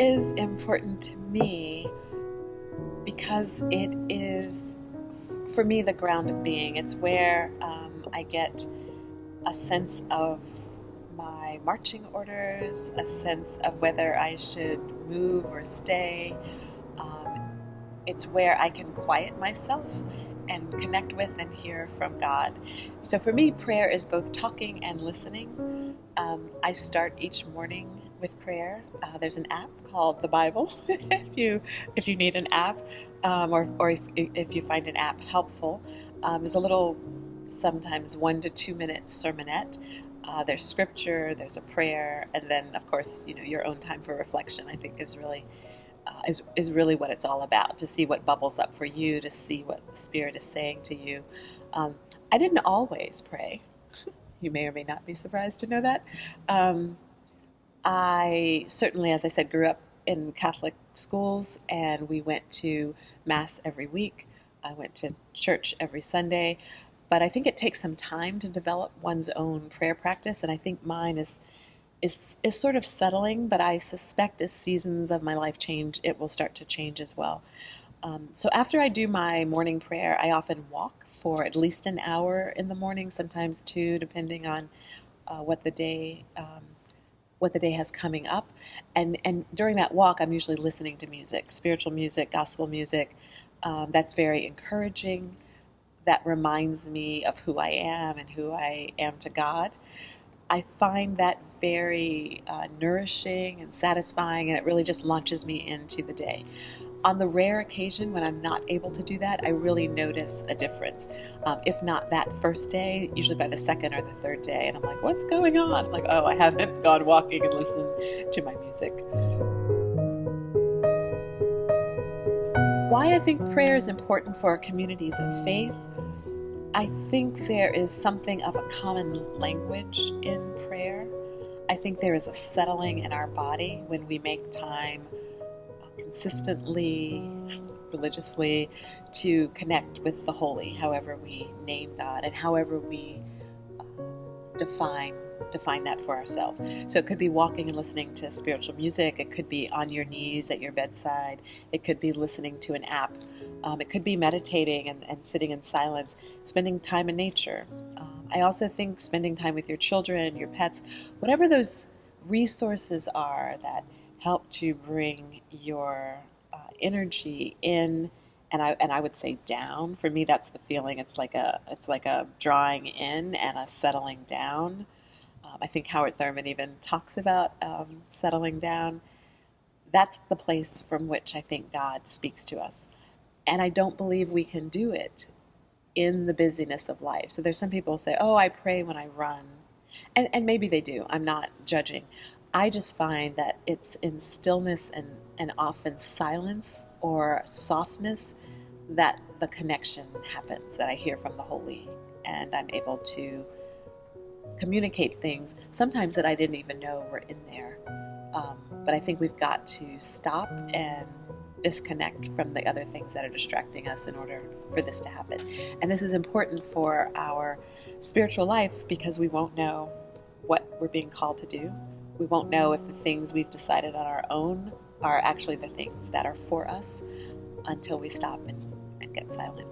is important to me because it is, for me, the ground of being. It's where I get a sense of my marching orders, a sense of whether I should move or stay. It's where I can quiet myself and connect with and hear from God. So for me, prayer is both talking and listening. I start each morning with prayer. There's an app called the Bible. if you need an app, or if you find an app helpful, there's a little, sometimes 1 to 2 minute sermonette. There's scripture, there's a prayer, and then of course your own time for reflection. I think is really what it's all about, to see what bubbles up for you, to see what the Spirit is saying to you. I didn't always pray. You may or may not be surprised to know that. I certainly, as I said, grew up in Catholic schools, and we went to Mass every week. I went to church every Sunday, but I think it takes some time to develop one's own prayer practice, and I think mine is sort of settling, but I suspect as seasons of my life change, it will start to change as well. So after I do my morning prayer, I often walk for at least an hour in the morning, sometimes 2, depending on what the day has coming up. And during that walk, I'm usually listening to music, spiritual music, gospel music. That's very encouraging. That reminds me of who I am and who I am to God. I find that very nourishing and satisfying, and it really just launches me into the day. On the rare occasion when I'm not able to do that, I really notice a difference. If not that first day, usually by the second or the third day, and I'm like, what's going on? I'm like, oh, I haven't gone walking and listened to my music. Why I think prayer is important for communities of faith. I think there is something of a common language in prayer. I think there is a settling in our body when we make time consistently, religiously, to connect with the holy, however we name God and however we define that for ourselves. So it could be walking and listening to spiritual music. It could be on your knees at your bedside. It could be listening to an app. It could be meditating and sitting in silence, spending time in nature. I also think spending time with your children, your pets, whatever those resources are that help to bring your energy in, and I would say down. For me, that's the feeling. It's like a drawing in and a settling down. I think Howard Thurman even talks about settling down. That's the place from which I think God speaks to us. And I don't believe we can do it in the busyness of life. So there's some people who say, oh, I pray when I run. And maybe they do. I'm not judging. I just find that it's in stillness and often silence or softness that the connection happens, that I hear from the holy. And I'm able to communicate things sometimes that I didn't even know were in there. But I think we've got to stop and disconnect from the other things that are distracting us in order for this to happen. And this is important for our spiritual life because we won't know what we're being called to do. We won't know if the things we've decided on our own are actually the things that are for us until we stop and get silent.